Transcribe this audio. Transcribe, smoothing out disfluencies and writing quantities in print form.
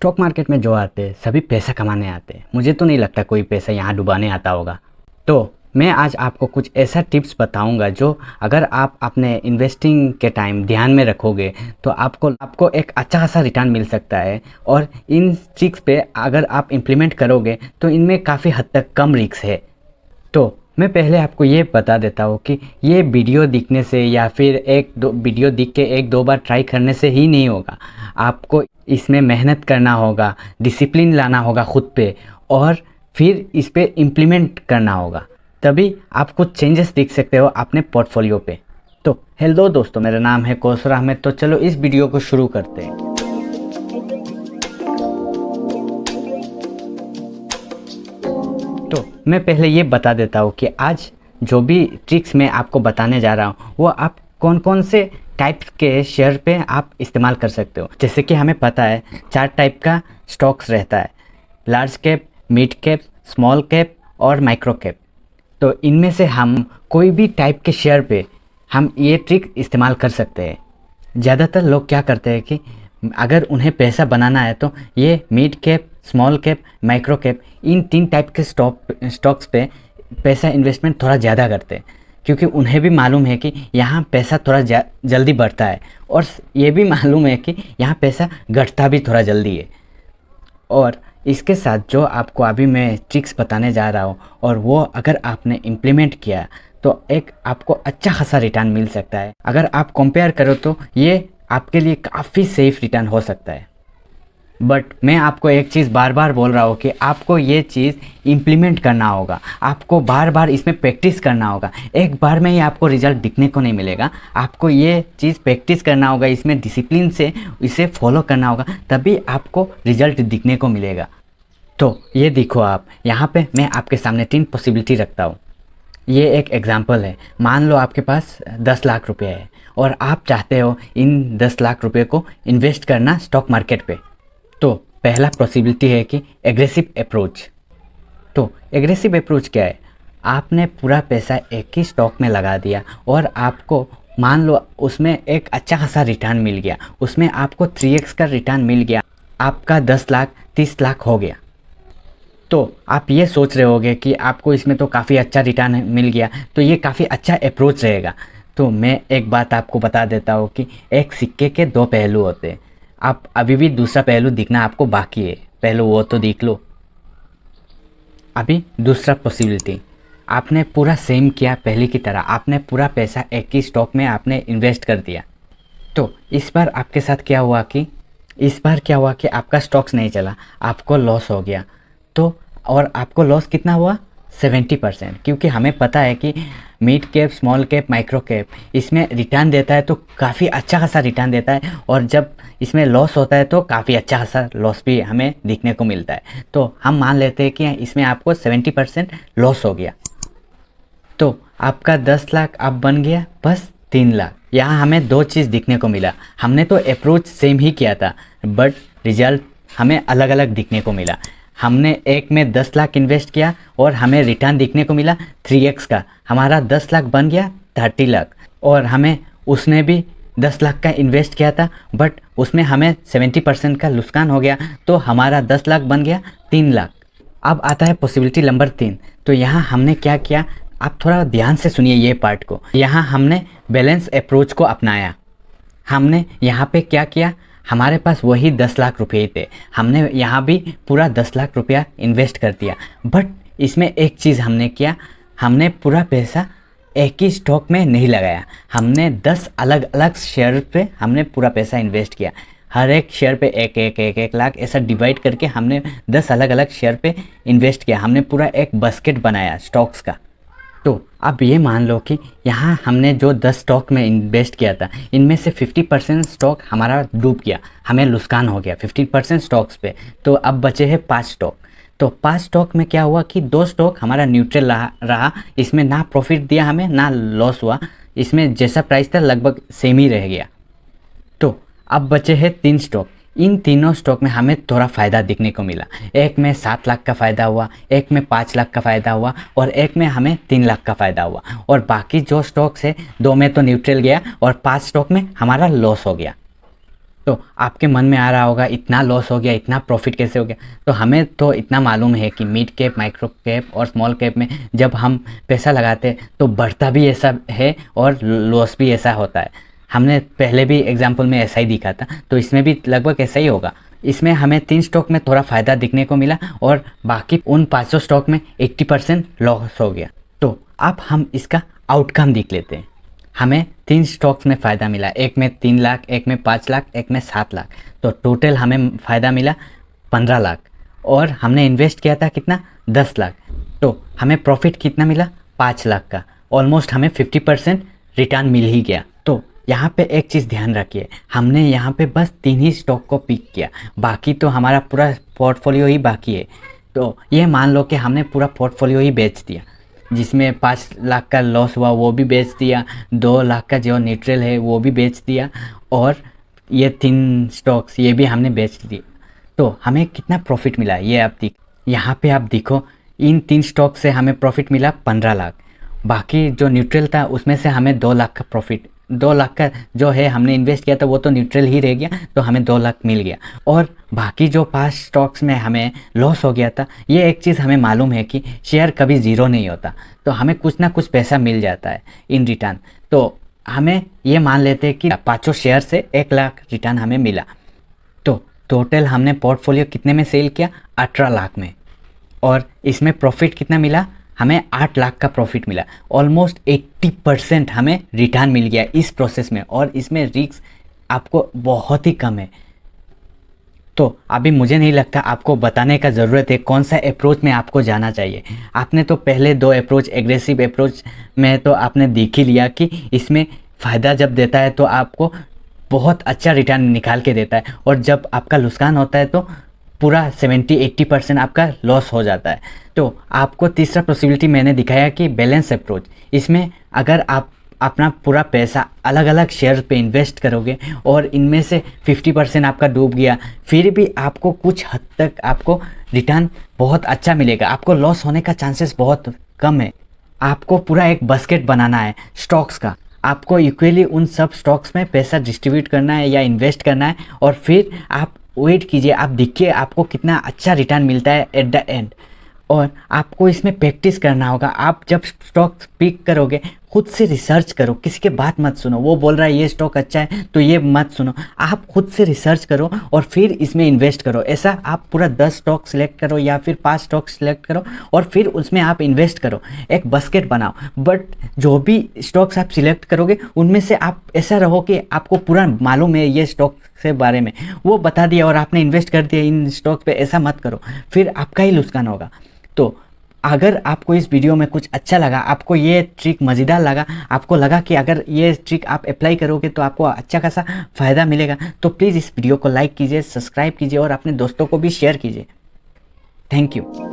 Stock market में जो आते हैं सभी पैसा कमाने आते हैं। मुझे तो नहीं लगता कोई पैसा यहाँ डुबाने आता होगा। तो मैं आज आपको कुछ ऐसा टिप्स बताऊंगा जो अगर आप अपने इन्वेस्टिंग के टाइम ध्यान में रखोगे तो आपको एक अच्छा खासा रिटर्न मिल सकता है। और इन ट्रिक्स पे अगर आप इम्प्लीमेंट करोगे तो इनमें काफ़ी हद तक कम रिस्क है। तो मैं पहले आपको ये बता देता हूँ कि ये वीडियो दिखने से या फिर एक दो वीडियो दिख के एक दो बार ट्राई करने से ही नहीं होगा। आपको इसमें मेहनत करना होगा, डिसिप्लिन लाना होगा खुद पे और फिर इस पे इम्प्लीमेंट करना होगा, तभी आप कुछ चेंजेस देख सकते हो अपने पोर्टफोलियो पे। तो हेलो दोस्तों, मेरा नाम है कौसर अहमद। तो चलो इस वीडियो को शुरू करते हैं। तो मैं पहले ये बता देता हूँ कि आज जो भी ट्रिक्स मैं आपको बताने जा रहा हूँ वो आप कौन कौन से टाइप्स के शेयर पे आप इस्तेमाल कर सकते हो। जैसे कि हमें पता है 4 टाइप का स्टॉक्स रहता है, large cap, mid cap, small cap और माइक्रो कैप। तो इनमें से हम कोई भी टाइप के शेयर पे हम ये ट्रिक इस्तेमाल कर सकते हैं। ज़्यादातर लोग क्या करते हैं कि अगर उन्हें पैसा बनाना है तो ये mid cap, small cap, micro cap, इन 3 टाइप के स्टॉक्स पे पैसा इन्वेस्टमेंट थोड़ा ज़्यादा करते हैं, क्योंकि उन्हें भी मालूम है कि यहाँ पैसा थोड़ा जल्दी बढ़ता है और ये भी मालूम है कि यहाँ पैसा घटता भी थोड़ा जल्दी है। और इसके साथ जो आपको अभी मैं ट्रिक्स बताने जा रहा हूँ और वो अगर आपने इम्प्लीमेंट किया तो एक आपको अच्छा खासा रिटर्न मिल सकता है। अगर आप कंपेयर करो तो ये आपके लिए काफ़ी सेफ रिटर्न हो सकता है। बट मैं आपको एक चीज़ बार बार बोल रहा हूँ कि आपको ये चीज़ इम्प्लीमेंट करना होगा, आपको बार बार इसमें प्रैक्टिस करना होगा। एक बार में ही आपको रिजल्ट दिखने को नहीं मिलेगा, आपको ये चीज़ प्रैक्टिस करना होगा, इसमें डिसिप्लिन से इसे फॉलो करना होगा, तभी आपको रिजल्ट दिखने को मिलेगा। तो ये देखो, आप यहाँ पे मैं आपके सामने 3 पॉसिबिलिटी रखता हूँ। ये एक एग्जांपल है। मान लो आपके पास 10 लाख रुपए है और आप चाहते हो इन 10 लाख रुपए को इन्वेस्ट करना स्टॉक मार्केट पे। तो पहला पॉसिबिलिटी है कि एग्रेसिव अप्रोच। तो एग्रेसिव अप्रोच क्या है? आपने पूरा पैसा एक ही स्टॉक में लगा दिया और आपको मान लो उसमें एक अच्छा खासा रिटर्न मिल गया, उसमें आपको 3x का रिटर्न मिल गया, आपका 10 लाख 30 लाख हो गया। तो आप ये सोच रहे होगे कि आपको इसमें तो काफ़ी अच्छा रिटर्न मिल गया, तो ये काफ़ी अच्छा अप्रोच रहेगा। तो मैं एक बात आपको बता देता हूँ कि एक सिक्के के 2 पहलू होते हैं। आप अभी भी दूसरा पहलू दिखना आपको बाकी है, पहलू वो तो देख लो। अभी दूसरा पॉसिबिलिटी, आपने पूरा सेम किया पहले की तरह, आपने पूरा पैसा एक ही स्टॉक में आपने इन्वेस्ट कर दिया। तो इस बार आपके साथ क्या हुआ कि आपका स्टॉक्स नहीं चला, आपको लॉस हो गया। तो और आपको लॉस कितना हुआ? 70%। क्योंकि हमें पता है कि mid cap, small cap, micro cap इसमें रिटर्न देता है तो काफ़ी अच्छा खासा रिटर्न देता है, और जब इसमें लॉस होता है तो काफ़ी अच्छा खासा लॉस भी हमें दिखने को मिलता है। तो हम मान लेते हैं कि इसमें आपको 70% लॉस हो गया। तो आपका 10 लाख अब बन गया बस 3 लाख। यहाँ हमें 2 चीज़ दिखने को मिला। हमने तो अप्रोच सेम ही किया था बट रिजल्ट हमें अलग अलग दिखने को मिला। हमने एक में 10 लाख इन्वेस्ट किया और हमें रिटर्न दिखने को मिला 3x का। हमारा 10 लाख बन गया 30 लाख, और हमें उसने भी 10 लाख का इन्वेस्ट किया था बट उसमें हमें 70% का नुकसान हो गया, तो हमारा 10 लाख बन गया 3 लाख। अब आता है पॉसिबिलिटी नंबर 3। तो यहाँ हमने क्या किया, आप थोड़ा ध्यान से सुनिए ये पार्ट को। यहाँ हमने बैलेंस अप्रोच को अपनाया। हमने यहाँ पे क्या किया, हमारे पास वही 10 लाख रुपये थे, हमने यहाँ भी पूरा 10 लाख रुपया इन्वेस्ट कर दिया। बट इसमें एक चीज़ हमने किया, हमने पूरा पैसा एक ही स्टॉक में नहीं लगाया, हमने 10 अलग अलग शेयर पे हमने पूरा पैसा इन्वेस्ट किया। हर एक शेयर पे एक लाख ऐसा डिवाइड करके हमने 10 अलग अलग शेयर पे इन्वेस्ट किया। हमने पूरा एक बास्केट बनाया स्टॉक्स का। तो अब ये मान लो कि यहाँ हमने जो 10 स्टॉक में इन्वेस्ट किया था, इनमें से 50% स्टॉक हमारा डूब गया, हमें नुकसान हो गया 50% स्टॉक्स पे। तो अब बचे हैं 5 स्टॉक। तो 5 स्टॉक में क्या हुआ कि 2 स्टॉक हमारा न्यूट्रल रहा, इसमें ना प्रॉफिट दिया हमें ना लॉस हुआ, इसमें जैसा प्राइस था लगभग सेम ही रह गया। तो अब बचे हैं 3 स्टॉक। इन तीनों स्टॉक में हमें थोड़ा फ़ायदा दिखने को मिला। एक में 7 लाख का फ़ायदा हुआ, एक में 5 लाख का फ़ायदा हुआ और एक में हमें 3 लाख का फ़ायदा हुआ। और बाकी जो स्टॉक्स है 2 में तो न्यूट्रल गया और 5 स्टॉक में हमारा लॉस हो गया। तो आपके मन में आ रहा होगा इतना लॉस हो गया, इतना प्रॉफिट कैसे हो गया। तो हमें तो इतना मालूम है कि मिड कैप, माइक्रो कैप और स्मॉल कैप में जब हम पैसा लगाते हैं तो बढ़ता भी ऐसा है और लॉस भी ऐसा होता है। हमने पहले भी एग्जाम्पल में ऐसा ही दिखा था, तो इसमें भी लगभग ऐसा ही होगा। इसमें हमें 3 स्टॉक में थोड़ा फ़ायदा दिखने को मिला और बाकी उन 500 स्टॉक में 80% लॉस हो गया। तो अब हम इसका आउटकम देख लेते हैं। हमें 3 स्टॉक्स में फ़ायदा मिला, एक में 3 लाख, एक में 5 लाख, एक में 7 लाख। तो टोटल हमें फ़ायदा मिला 15 लाख और हमने इन्वेस्ट किया था कितना, 10 लाख। तो हमें प्रॉफिट कितना मिला, 5 लाख का। ऑलमोस्ट हमें 50% रिटर्न मिल ही गया। तो यहाँ पे एक चीज़ ध्यान रखिए, हमने यहाँ पे बस 3 ही स्टॉक को पिक किया, बाकी तो हमारा पूरा पोर्टफोलियो ही बाकी है। तो ये मान लो कि हमने पूरा पोर्टफोलियो ही बेच दिया, जिसमें 5 लाख का लॉस हुआ वो भी बेच दिया, 2 लाख का जो न्यूट्रल है वो भी बेच दिया और ये 3 स्टॉक्स ये भी हमने बेच दिए। तो हमें कितना प्रॉफिट मिला ये आप यहाँ पे आप देखो, इन 3 स्टॉक से हमें प्रॉफिट मिला 15 लाख। बाकी जो न्यूट्रल था उसमें से हमें 2 लाख का प्रॉफिट, 2 लाख का जो है हमने इन्वेस्ट किया था वो तो न्यूट्रल ही रह गया, तो हमें 2 लाख मिल गया। और बाकी जो 5 स्टॉक्स में हमें लॉस हो गया था, ये एक चीज़ हमें मालूम है कि शेयर कभी ज़ीरो नहीं होता, तो हमें कुछ ना कुछ पैसा मिल जाता है इन रिटर्न। तो हमें ये मान लेते हैं कि 5 शेयर से 1 लाख रिटर्न हमें मिला। तो टोटल हमने पोर्टफोलियो कितने में सेल किया, 18 लाख में, और इसमें प्रॉफिट कितना मिला, हमें 8 लाख का प्रॉफिट मिला। ऑलमोस्ट 80% हमें रिटर्न मिल गया इस प्रोसेस में, और इसमें रिस्क आपको बहुत ही कम है। तो अभी मुझे नहीं लगता आपको बताने का ज़रूरत है कौन सा अप्रोच में आपको जाना चाहिए। आपने तो पहले 2 अप्रोच, एग्रेसिव अप्रोच में तो आपने देख ही लिया कि इसमें फ़ायदा जब देता है तो आपको बहुत अच्छा रिटर्न निकाल के देता है, और जब आपका नुकसान होता है तो पूरा 70-80% आपका लॉस हो जाता है। तो आपको तीसरा पॉसिबिलिटी मैंने दिखाया कि बैलेंस अप्रोच। इसमें अगर आप अपना पूरा पैसा अलग अलग शेयर पे इन्वेस्ट करोगे और इनमें से 50% आपका डूब गया, फिर भी आपको कुछ हद तक आपको रिटर्न बहुत अच्छा मिलेगा, आपको लॉस होने का चांसेस बहुत कम है। आपको पूरा एक बास्केट बनाना है स्टॉक्स का, आपको इक्वली उन सब स्टॉक्स में पैसा डिस्ट्रीब्यूट करना है या इन्वेस्ट करना है, और फिर आप वेट कीजिए, आप देखिए आपको कितना अच्छा रिटर्न मिलता है एट द एंड। और आपको इसमें प्रैक्टिस करना होगा। आप जब स्टॉक पिक करोगे खुद से रिसर्च करो, किसी के बात मत सुनो, वो बोल रहा है ये स्टॉक अच्छा है तो ये मत सुनो, आप खुद से रिसर्च करो और फिर इसमें इन्वेस्ट करो। ऐसा आप पूरा 10 स्टॉक सिलेक्ट करो या फिर 5 स्टॉक सिलेक्ट करो और फिर उसमें आप इन्वेस्ट करो, एक बास्केट बनाओ। बट जो भी स्टॉक्स आप सिलेक्ट करोगे उनमें से आप ऐसा रहो कि आपको पूरा मालूम है ये स्टॉक से बारे में, वो बता दिया और आपने इन्वेस्ट कर दिया इन स्टॉक पे, ऐसा मत करो, फिर आपका ही नुकसान होगा। तो अगर आपको इस वीडियो में कुछ अच्छा लगा, आपको ये ट्रिक मज़ेदार लगा, आपको लगा कि अगर ये ट्रिक आप अप्लाई करोगे तो आपको अच्छा खासा फ़ायदा मिलेगा, तो प्लीज़ इस वीडियो को लाइक कीजिए, सब्सक्राइब कीजिए और अपने दोस्तों को भी शेयर कीजिए। Thank you.